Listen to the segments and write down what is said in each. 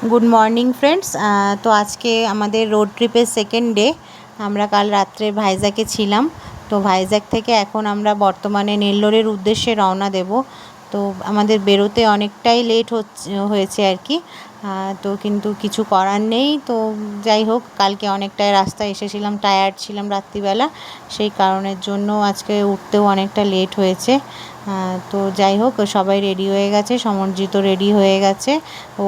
Good morning friends. तो आज के हमारे रोड ट्रिपर सेकेंड डे আমরা কাল রাত্রে ভাইজ্যাগে ছিলাম। তো ভাইজ্যাগ থেকে এখন আমরা বর্তমানে নেল্লোরের উদ্দেশ্যে রওনা দেব। তো আমাদের বেরোতে অনেকটাই লেট হয়েছে আর কি। তো কিন্তু কিছু করার নেই। তো যাই হোক, কালকে অনেকটাই রাস্তা এসেছিলাম, টায়ার্ড ছিলাম রাত্রিবেলা, সেই কারণের জন্য আজকে উঠতেও অনেকটা লেট হয়েছে। তো যাই হোক, সবাই রেডি হয়ে গেছে, সমরজিৎও রেডি হয়ে গেছে, ও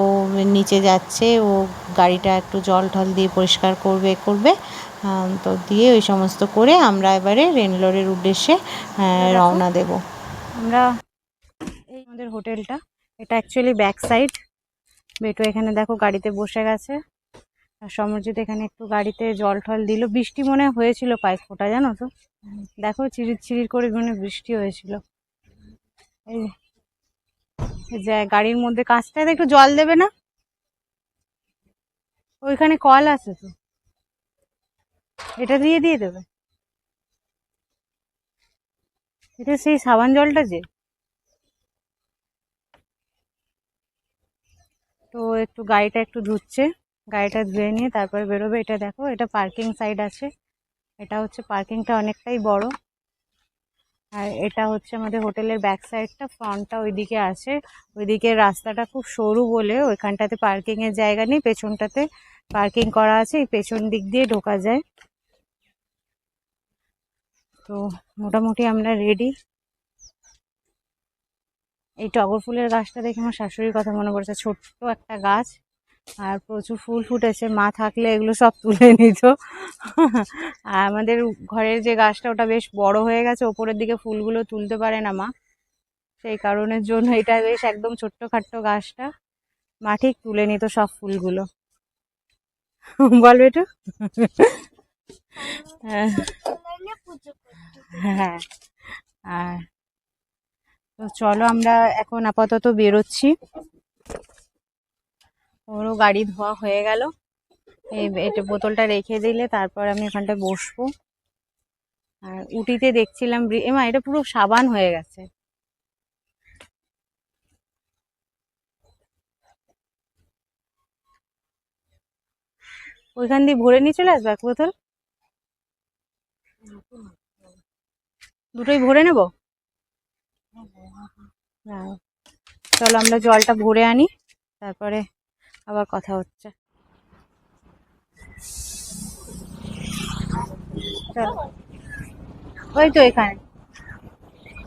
নিচে যাচ্ছে, ও গাড়িটা একটু জল ঠল দিয়ে পরিষ্কার করবে। তো দিয়ে ওই সমস্ত করে আমরা এবারে নেল্লোরের উদ্দেশ্যে রওনা দেব। আমরা এই আমাদের হোটেলটা, এটা অ্যাকচুয়ালি ব্যাক সাইড। বেটু এখানে দেখো গাড়িতে বসে গেছে, আর সমরজিৎ এখানে একটু গাড়িতে জল ঠল দিল। বৃষ্টি মনে হয়েছিল কয়েক ফোঁটা, জানো তো, দেখো চিরির চিরির করে মনে বৃষ্টি হয়েছিল। এই যে গাড়ির মধ্যে কাঁচটাতে একটু জল দেবে না? ওইখানে কল আছে তো, এটা দিয়ে দেবে। এটা সেই সাবান জলটা যে। তো একটু গাড়িটা একটু ধুচ্ছে, গাড়িটা ধুয়ে নিয়ে তারপরে বেরোবে। এটা দেখো, এটা পার্কিং সাইড আছে, এটা হচ্ছে পার্কিংটা অনেকটাই বড়। আর এটা হচ্ছে আমাদের হোটেলের ব্যাক সাইডটা, ফ্রন্টটা ওইদিকে আছে। ওইদিকে রাস্তাটা খুব সরু বলে ওইখানটাতে পার্কিং এর জায়গা নেই, পেছনটাতে পার্কিং করা আছে, এই পেছন দিক দিয়ে ঢোকা যায়। তো মোটামুটি আমরা রেডি। এই টগর ফুলের গাছটা দেখে আমার শাশুড়ির কথা মনে পড়ছে, ছোট্ট একটা গাছ, আর প্রচুর ফুল ফুটেছে। মা থাকলে এগুলো সব তুলে নিত। আর আমাদের ঘরের যে গাছটা, ওটা বেশ বড় হয়ে গেছে, ওপরের দিকে ফুলগুলো তুলতে পারে না মা, সেই কারণের জন্য এটা বেশ একদম ছোট্ট খাট্ট গাছটা মা ঠিক তুলে নিত সব ফুলগুলো। বল বেটু। হ্যাঁ। আর তো চলো, আমরা এখন আপাতত বেরোচ্ছি। ওরও গাড়ি ধোয়া হয়ে গেল। এটা বোতলটা রেখে দিলে তারপর আমি ওখানটায় বসবো। আর উটিতে দেখছিলাম, এমা এটা পুরো সাবান হয়ে গেছে। ওইখান দিয়ে ভরে নিয়ে চলে আসবে এক বোতল, দুটোই ভরে নেব। হ্যাঁ, চলো আমরা জলটা ভরে আনি, তারপরে আবার কথা হচ্ছে। চলো, ওই তো এখানে।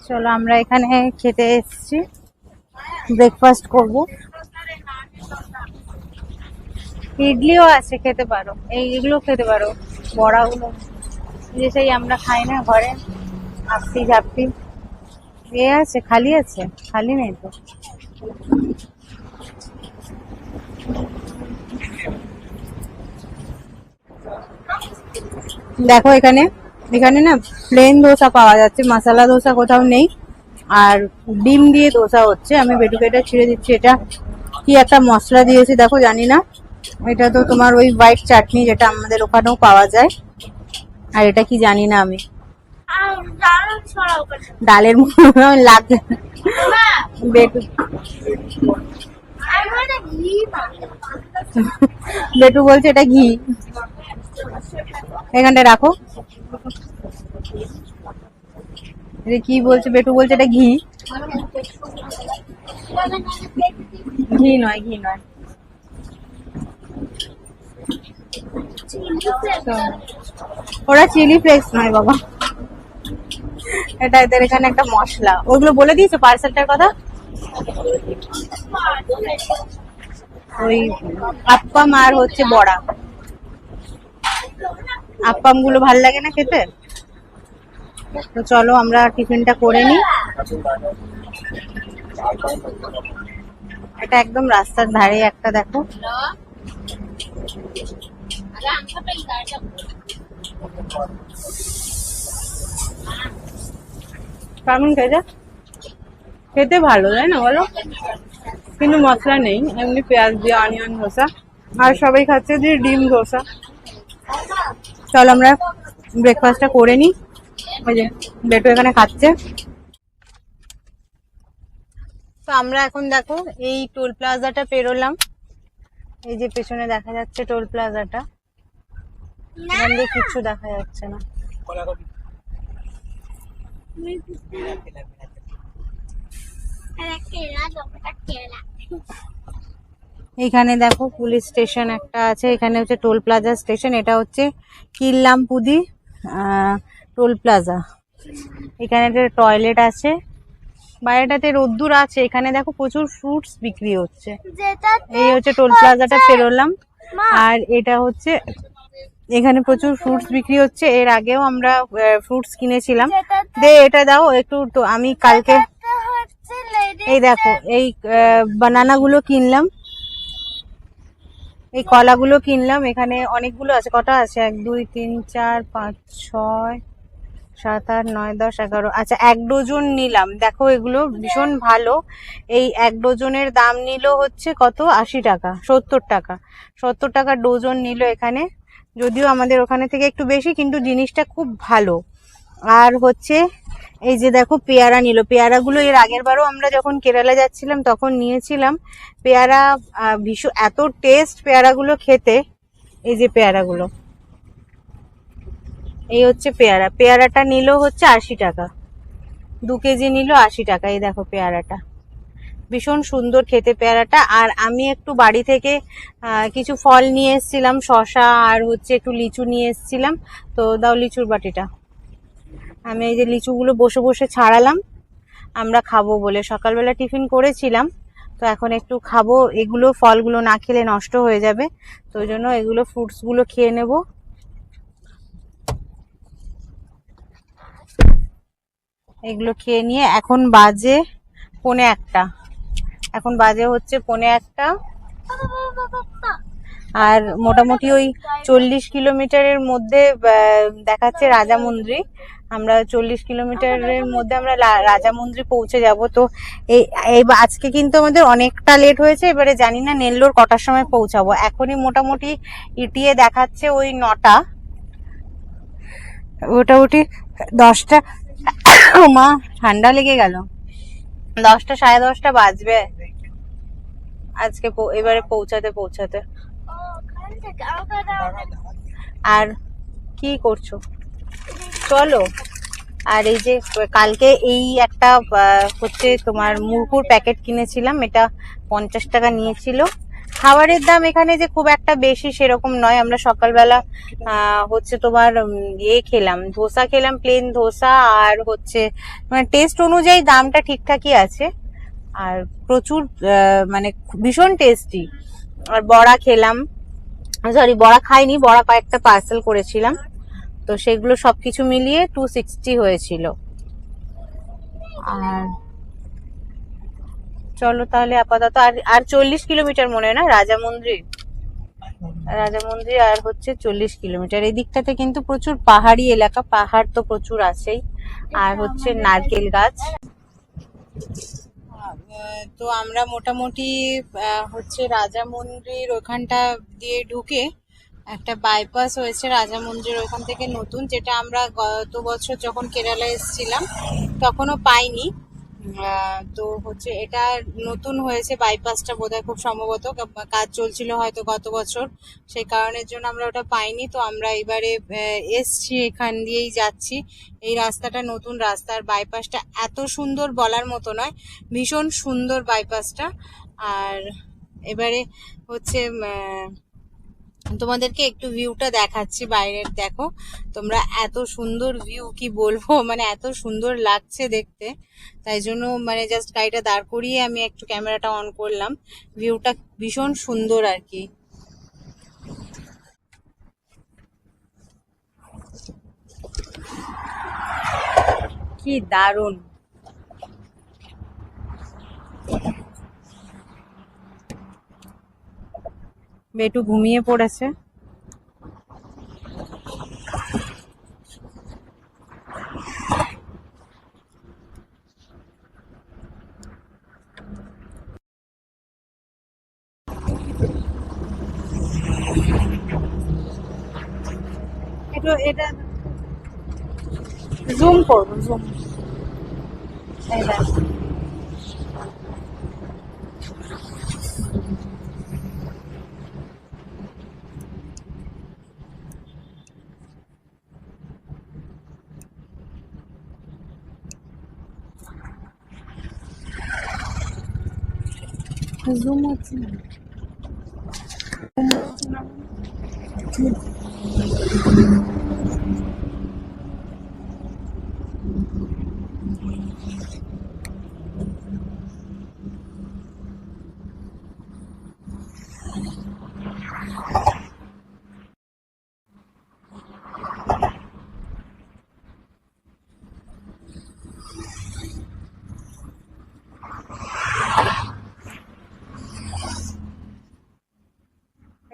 চলো, আমরা এখানে খেতে এসেছি, ব্রেকফাস্ট করব। ইডলিও আছে, খেতে পারো, এইগুলো খেতে পারো, বড়াগুলো যে সেই আমরা খাই না ঘরে, আপি ঝাপটি। এ আছে, খালি আছে, খালি নেই তো। দেখো এখানে, এখানে না প্লেন ধোসা পাওয়া যাচ্ছে, মশলা ধোসা কোথাও নেই। আর ডিম দিয়ে ধোসা হচ্ছে। আমি বেটুকে এটা ছিঁড়ে দিচ্ছি, এটা কি একটা মশলা দিয়েছে দেখো, জানি না। এটা তো তোমার ওই হোয়াইট চাটনি, যেটা আমাদের ওখানেও পাওয়া যায়। আর এটা কি জানি না আমি, ডালের মতো লাগছে। বেটু বেটু বলছে এটা ঘি। এখানটা রাখো। কি বলছে বেটু, বলছে এটা ঘি। ঘি নয়, ঘি নয়। ওরা চিলি ফ্লেক্স নয় বাবা, এটা এদের এখানে একটা মশলা। ওগুলো বলে দিয়েছে পার্সেলটার কথা। ওই আপ্পাম আর হচ্ছে বড়া। আপ্পাম গুলো ভাল লাগে না খেতে। তো চলো আমরা টিফিনটা করে নিই। এটা একদম রাস্তার ধারে একটা, দেখো। কেমন খেতে? খেতে ভালো, তাই না বলো? কিন্তু মশলা নেই, এমনি পেঁয়াজ দিয়ে অনিয়ন ধোসা। আর সবাই খাচ্ছে যে ডিম ধোসা। চলো আমরা ব্রেকফাস্টটা করে নিই। ওই যে বেটু এখানে খাচ্ছে। তো আমরা এখন দেখো এই টোল প্লাজাটা পেরোলাম। এই যে পেছনে দেখা যাচ্ছে টোল প্লাজাটা, এখান দিয়ে কিচ্ছু দেখা যাচ্ছে না। এখানে দেখো পুলিশ স্টেশন একটা আছে, এখানে হচ্ছে টোল প্লাজা স্টেশন, এটা হচ্ছে কিল্লামপুদি টোল প্লাজা। এখানে একটা টয়লেট আছে, বাইরেটাতে রোদ্দুর আছে। এখানে দেখো প্রচুর ফ্রুটস বিক্রি হচ্ছে। এই হচ্ছে টোল প্লাজাটা পেরোলাম, আর এটা হচ্ছে এখানে প্রচুর ফ্রুটস বিক্রি হচ্ছে। এর আগেও আমরা ফ্রুটস কিনেছিলাম। দে এটা দাও একটু, তো আমি কালকে এই দেখো এই বানানা গুলো কিনলাম, এই কলাগুলো কিনলাম। এখানে অনেকগুলো আছে, কটা আছে? 1 2 3 4 5 6 7 8 9 10 11, আচ্ছা 1 ডজন নিলাম। দেখো এগুলো ভীষণ ভালো। এই 1 ডজনের দাম নিল হচ্ছে কত? 80 টাকা, 70 টাকা, 70 টাকা ডজন নিল এখানে। যদিও আমাদের ওখানে থেকে একটু বেশি, কিন্তু জিনিসটা খুব ভালো। আর হচ্ছে এই যে দেখো পেয়ারা নিল, পেয়ারাগুলো এর আগের বারও আমরা যখন কেরালা যাচ্ছিলাম তখন নিয়েছিলাম পেয়ারা। ভীষণ এত টেস্ট পেয়ারাগুলো খেতে। এই যে পেয়ারাগুলো, এই হচ্ছে পেয়ারা, পেয়ারাটা নিল হচ্ছে 80 টাকা, 2 কেজি নিল 80 টাকা। এই দেখো পেয়ারাটা ভীষণ সুন্দর খেতে পেয়ারাটা। আর আমি একটু বাড়ি থেকে কিছু ফল নিয়ে এসেছিলাম, শসা আর হচ্ছে একটু লিচু নিয়ে এসেছিলাম। তো দাও লিচুর বাটিটা। আমি এই যে লিচুগুলো বসে বসে ছাড়ালাম আমরা খাবো বলে, সকালবেলা টিফিন করেছিলাম, তো এখন একটু খাবো। এগুলো ফলগুলো না খেলে নষ্ট হয়ে যাবে, তো ওই জন্য এগুলো ফ্রুটস গুলো খেয়ে নেব। এগুলো খেয়ে নিয়ে এখন বাজে 1:45, এখন বাজে হচ্ছে 1:45। আর মোটামুটি ওই 40 কিলোমিটারের মধ্যে দেখাচ্ছে রাজামুন্দ্রি। আমরা 40 কিলোমিটারের মধ্যে আমরা রাজামুন্দ্রি পৌঁছে যাব। তো এই আজকে কিন্তু আমাদের অনেকটা লেট হয়েছে। এবারে জানি না নেল্লোর কটার সময় পৌঁছাবো। এখনই মোটামুটি ইটিএ দেখাচ্ছে ওই 9টা, মোটামুটি 10টা। মা ঠান্ডা লেগে গেল, 10টা 10:30 বাজবে আজকে এবারে পৌঁছাতে। আর কি করছো? চলো। আর এই যে কালকে এই একটা হচ্ছে তোমার মুরকুর প্যাকেট কিনেছিলাম, এটা 50 টাকা নিয়েছিল। খাবারের দাম এখানে যে খুব একটা বেশি সেরকম নয়। আমরা সকালবেলা হচ্ছে তোমার খেলাম, ধোসা খেলাম, প্লেন ধোসা। আর হচ্ছে মানে টেস্ট অনুযায়ী দামটা ঠিকঠাকই আছে, আর প্রচুর মানে ভীষণ টেস্টি। আর বড়া খেলাম, সরি বড়া খাইনি, বড়া কয়েকটা পার্সেল করেছিলাম, তো সেগুলো সবকিছু মিলিয়ে 260 হয়েছিল। আর চলো তাহলে আপাতত আর 40 কিলোমিটার মনে হয় না রাজামুন্দ্রি, আর হচ্ছে 40 কিলোমিটার। এই দিকটাতে কিন্তু প্রচুর পাহাড়ি এলাকা, পাহাড় তো প্রচুর আছেই, আর হচ্ছে নারকেল গাছ। তো আমরা মোটামুটি হচ্ছে রাজামুন্দ্রির ওখানটা দিয়ে ঢুকে একটা বাইপাস হয়েছে রাজামুন্দ্রির ওখান থেকে নতুন, যেটা আমরা গত বছর যখন কেরালা এসেছিলাম তখনও পাইনি। তো হচ্ছে এটা নতুন হয়েছে বাইপাসটা, বোধহয় খুব সম্ভবত কাজ চলছিল হয়তো গত বছর, সেই কারণের জন্য আমরা ওটা পাইনি। তো আমরা এবারে এসছি, এখান দিয়েই যাচ্ছি। এই রাস্তাটা নতুন রাস্তা, আর বাইপাসটা এত সুন্দর বলার মতো নয়, ভীষণ সুন্দর বাইপাসটা। আর এবারে হচ্ছে তোমাদেরকে একটু ভিউটা দেখাচ্ছি বাইরের। দেখো তোমরা, এত সুন্দর ভিউ কি বলবো, মানে এত সুন্দর লাগছে দেখতে। তাই জন্য মানে জাস্ট গাড়িটা দাঁড় করিয়ে আমি একটু ক্যামেরাটা অন করলাম। ভিউটা ভীষণ সুন্দর আর কি। কি দারুণ। বেটু ঘুমিয়ে পড়েছে। এটা জুম করবো, জুম। জুম হচ্ছে না।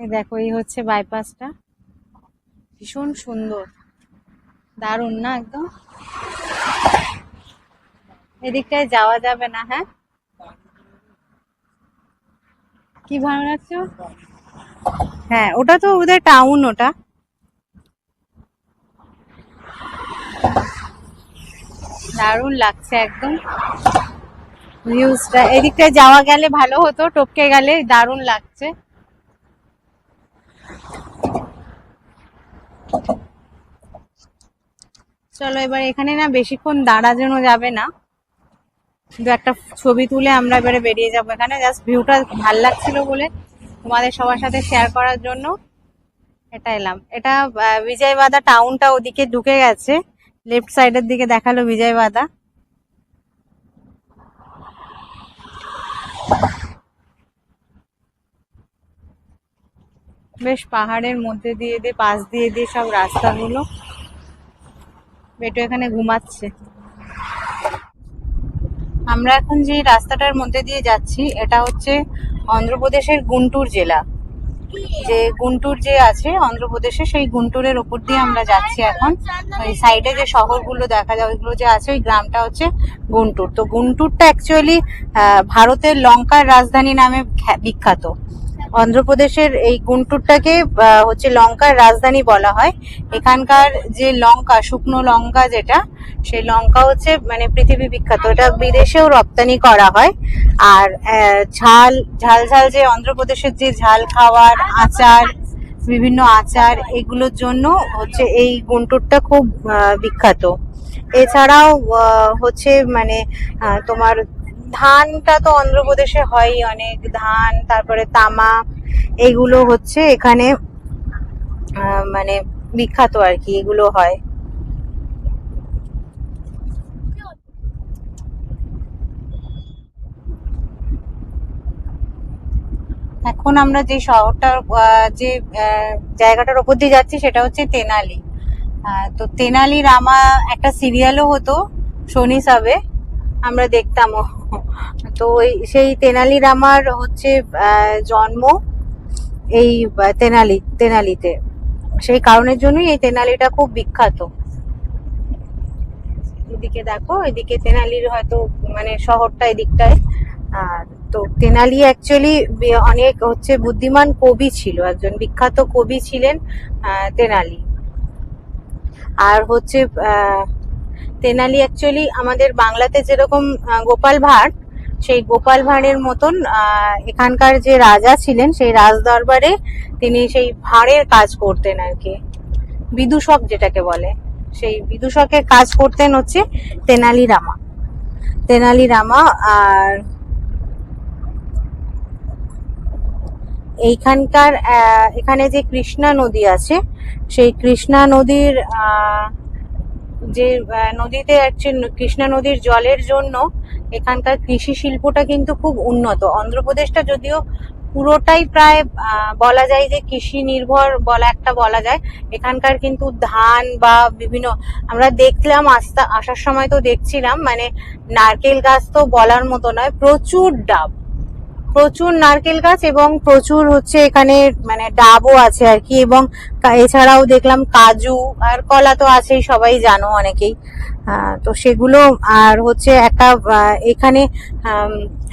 এই দেখো, এই হচ্ছে বাইপাসটা, ভীষণ সুন্দর, দারুণ না একদম। এদিকটায় যাওয়া যাবে না। হ্যাঁ, কি ভালো লাগছে? হ্যাঁ, ওটা তো ওদের টাউন, ওটা দারুণ লাগছে একদম ভিউজটা। এদিকটায় যাওয়া গেলে ভালো হতো, টপকে গেলে। দারুণ লাগছে। চলো এবার, এখানে না বেশিক্ষণ দাঁড়ানো যাবে না, কিন্তু একটা ছবি তুলে আমরা এবারে বেরিয়ে যাবো। এখানে জাস্ট ভিউটা ভাল লাগছিল বলে তোমাদের সবার সাথে শেয়ার করার জন্য এটা এলাম। এটা বিজয়বাদা টাউনটা ওদিকে ঢুকে গেছে, লেফট সাইডের দিকে দেখালো বিজয়বাদা। বেশ পাহাড়ের মধ্যে দিয়ে দিয়ে, পাশ দিয়ে দিয়ে সব রাস্তাগুলো। বেটু এখানে ঘুমাচ্ছে। আমরা এখন যে রাস্তাটার মধ্যে দিয়ে যাচ্ছি, এটা হচ্ছে অন্ধ্রপ্রদেশের গুন্টুর জেলা। যে গুন্টুর যে আছে অন্ধ্রপ্রদেশে, সেই গুন্টুরের ওপর দিয়ে আমরা যাচ্ছি এখন। ওই সাইডে যে শহরগুলো দেখা যায়, ওইগুলো যে আছে, ওই গ্রামটা হচ্ছে গুন্টুর। তো গুন্টুরটা অ্যাকচুয়ালি ভারতের লঙ্কার রাজধানী নামে বিখ্যাত। অন্ধ্রপ্রদেশের এই গুন্টুরটাকে হচ্ছে লঙ্কার রাজধানী বলা হয়। এখানকার যে লঙ্কা, শুকনো লঙ্কা যেটা, সেই লঙ্কা হচ্ছে মানে পৃথিবী বিখ্যাত। এটা বিদেশেও রপ্তানি করা হয়। আর ঝাল ঝাল ঝাল যে অন্ধ্রপ্রদেশের যে ঝাল খাওয়ার আচার, বিভিন্ন আচার, এগুলোর জন্য হচ্ছে এই গুন্টুরটা খুব বিখ্যাত। এছাড়াও হচ্ছে মানে তোমার ধানটা তো অন্ধ্রপ্রদেশে হয় অনেক, ধান, তারপরে তামা, এগুলো হচ্ছে এখানে মানে বিখ্যাত আর কি, এগুলো হয়। এখন আমরা যে শহরটার যে জায়গাটার ওপর দিয়ে যাচ্ছি, সেটা হচ্ছে তেনালি। তো তেনালি রামা একটা সিরিয়ালও হতো সোনি সাবে, আমরা দেখতামও। তো সেই তেনালি রামার হচ্ছে জন্ম এই তেনালিতে। সেই কারণের জন্যই এই তেনালিটা খুব বিখ্যাত। এদিকে দেখো, এদিকে তেনালির হয়তো মানে শহরটা এদিকটায়। আর তো তেনালি অ্যাকচুয়ালি অনেক হচ্ছে বুদ্ধিমান কবি ছিল, একজন বিখ্যাত কবি ছিলেন তেনালি। আর হচ্ছে তেনালি অ্যাকচুয়ালি আমাদের বাংলাতে যেরকম গোপাল ভাঁড়, সেই গোপাল ভাঁড়ের মতন এখানকার যে রাজা ছিলেন, সেই রাজ দরবারে তিনি সেই ভাঁড়ের কাজ করতেন আর কি, বিদূষক যেটাকে বলে, সেই বিদূষকের কাজ করতেন হচ্ছে তেনালি রামা। আর এইখানকার এখানে যে কৃষ্ণা নদী আছে, সেই কৃষ্ণা নদীর যে নদীতে কৃষ্ণা নদীর জলের জন্য এখানকার কৃষি শিল্পটা কিন্তু খুব উন্নত। অন্ধ্রপ্রদেশটা যদিও পুরোটাই প্রায় বলা যায় যে কৃষি নির্ভর বলা যায়। এখানকার কিন্তু ধান বা বিভিন্ন, আমরা দেখলাম আসার সময় তো দেখছিলাম, মানে নারকেল গাছ তো বলার মতো নয়, প্রচুর নারকেল গাছ, এবং প্রচুর হচ্ছে এখানে মানে ডাবও আছে আর কি। এবং এছাড়াও দেখলাম কাজু আর কলা তো আছেই, সবাই জানো অনেকেই। তো সেগুলো, আর হচ্ছে একটা এখানে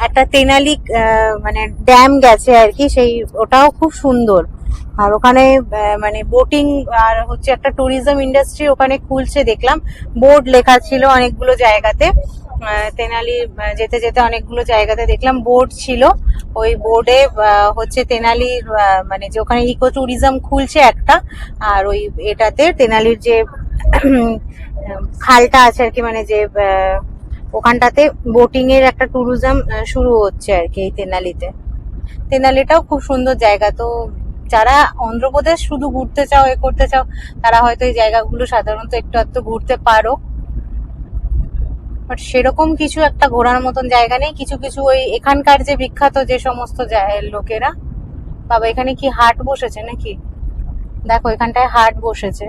একটা তেনালি মানে ড্যাম গেছে আর কি, সেই ওটাও খুব সুন্দর। আর ওখানে মানে বোটিং, আর হচ্ছে একটা ট্যুরিজম ইন্ডাস্ট্রি ওখানে খুলছে দেখলাম, বোর্ড লেখা ছিল অনেকগুলো জায়গাতে। তেনালি যেতে যেতে অনেকগুলো জায়গাতে দেখলাম বোর্ড ছিল, ওই বোর্ডে হচ্ছে তেনালির মানে যে ওখানে ইকো ট্যুরিজম খুলছে একটা, আর ওই এটাতে তেনালির যে খালটা আছে আর কি, মানে যে ওখানটাতে বোটিং এর একটা ট্যুরিজম শুরু হচ্ছে আর কি এই তেনালিতে। তেনালিটাও খুব সুন্দর জায়গা। তো যারা অন্ধ্রপ্রদেশ শুধু ঘুরতে চাও, এ করতে চাও, তারা হয়তো এই জায়গাগুলো সাধারণত একটু একটু ঘুরতে পারো। বাট সেরকম কিছু একটা ঘোরার মতন জায়গা নেই। কিছু কিছু ওই এখানকার যে বিখ্যাত যে সমস্ত লোকেরা, বাবা এখানে কি হাট বসেছে নাকি, দেখো এখানটায় হাট বসেছে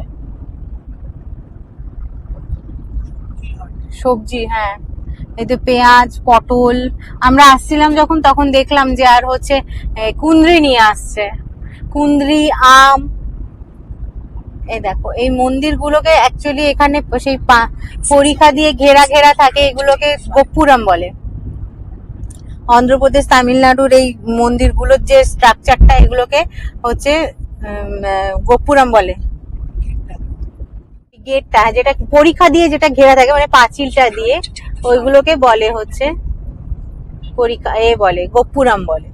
সবজি, হ্যাঁ এই তো পেঁয়াজ, পটল। আমরা আসছিলাম যখন, তখন দেখলাম যে আর হচ্ছে কুন্দ্রি নিয়ে আসছে, কুন্দ্রি, আম। এই দেখো এই মন্দিরগুলোকে অ্যাকচুয়ালি এখানে সেই পরিখা দিয়ে ঘেরা ঘেরা থাকে, এগুলোকে গোপুরম বলে। অন্ধ্রপ্রদেশ, তামিলনাড়ুর এই মন্দিরগুলোর যে স্ট্রাকচারটা, এগুলোকে হচ্ছে গোপুরম বলে। গেটটা যেটা পরিখা দিয়ে যেটা ঘেরা থাকে, মানে পাঁচিলটা দিয়ে, ওইগুলোকে বলে হচ্ছে পরিখা, বলে গোপুরম বলে।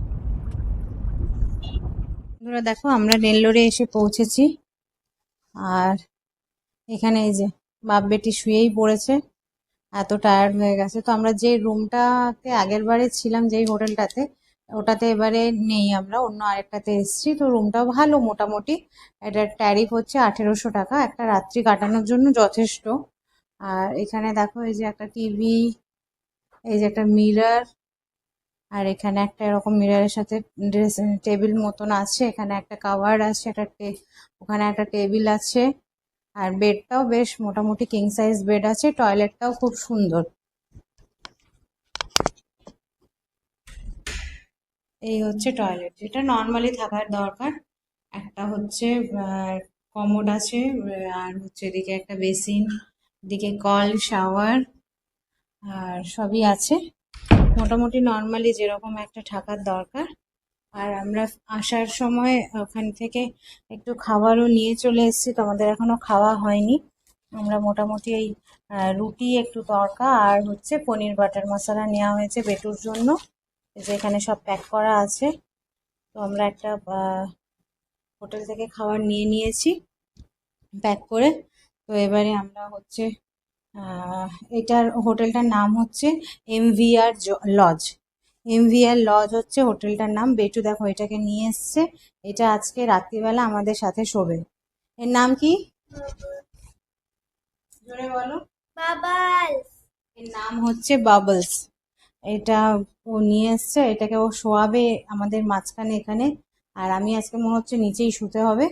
দেখো আমরা নেল্লোরে এসে পৌঁছেছি, আর এখানে এই যে বাপ বেটি শুয়েই পড়েছে, এত টায়ার্ড হয়ে গেছে। তো আমরা যে রুমটাতে আগের বারে ছিলাম, যেই হোটেলটাতে, ওটাতে এবারে নেই, আমরা অন্য আরেকটাতে এসেছি। তো রুমটাও ভালো মোটামুটি। এটার ট্যারিফ হচ্ছে 1800 টাকা, একটা রাত্রি কাটানোর জন্য যথেষ্ট। আর এখানে দেখো এই যে একটা টিভি, এই যে একটা মিরর, আর এখানে একটা এরকম মিররের সাথে ড্রেসিং টেবিল মতন আছে, এখানে একটা কাভার আছে, ওখানে একটা টেবিল আছে। আর বেডটাও বেশ মোটামুটি কিং সাইজ বেড আছে, টয়লেটটাও খুব সুন্দর। এই হচ্ছে টয়লেট, যেটা নর্মালি থাকার দরকার। একটা হচ্ছে কমোড আছে, আর হচ্ছে এদিকে একটা বেসিন, এদিকে কল, শাওয়ার, আর সবই আছে মোটামুটি নর্মালি যেরকম একটা থাকার দরকার। আর আমরা আসার সময় ওখান থেকে একটু খাবারও নিয়ে চলে এসেছি, তো আমাদের এখনো খাওয়া হয়নি। আমরা মোটামুটি এই রুটি, একটু তড়কা, আর হচ্ছে পনির বাটার মশলা নেওয়া হয়েছে বেটুর জন্য, যে এখানে সব প্যাক করা আছে। তো আমরা একটা হোটেল থেকে খাবার নিয়ে নিয়েছি প্যাক করে। তো এবারে আমরা হচ্ছে এটার হোটেলটার নাম হচ্ছে MVR লজ। MVR লজ হচ্ছে হোটেলটার নাম। বেটু দেখো এটাকে নিয়ে এসছে, এটা আজকে রাত্রিবেলা আমাদের সাথে শোবে। এর নাম কি, জোরে বলো? বাবলস। এর নাম হচ্ছে বাবলস। এটা ও নিয়ে এসছে, এটাকে ও শোয়াবে আমাদের মাঝখানে এখানে। আর আমি আজকে মনে হচ্ছে নিচেই শুতে হবে।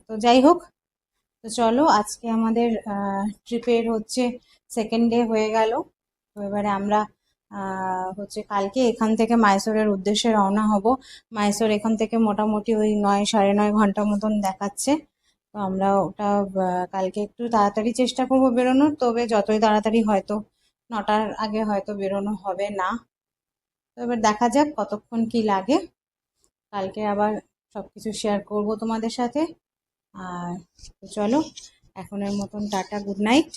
তো যাই হোক, তো চলো আজকে আমাদের ট্রিপের হচ্ছে সেকেন্ড ডে হয়ে গেল। তো এবারে আমরা হচ্ছে কালকে এখান থেকে মাইসোরের উদ্দেশ্যে রওনা হব। মাইসোর এখান থেকে মোটামুটি ওই 9 সাড়ে 9 ঘন্টা মতন দেখাচ্ছে। তো আমরা ওটা কালকে একটু তাড়াতাড়ি চেষ্টা করবো বেরোনোর, তবে যতই তাড়াতাড়ি হয়তো 9টার আগে হয়তো বেরোনো হবে না। তো এবার দেখা যাক কতক্ষণ কি লাগে। কালকে আবার সবকিছু শেয়ার করব তোমাদের সাথে। আর চলো এখনের মতন টাটা, গুড নাইট।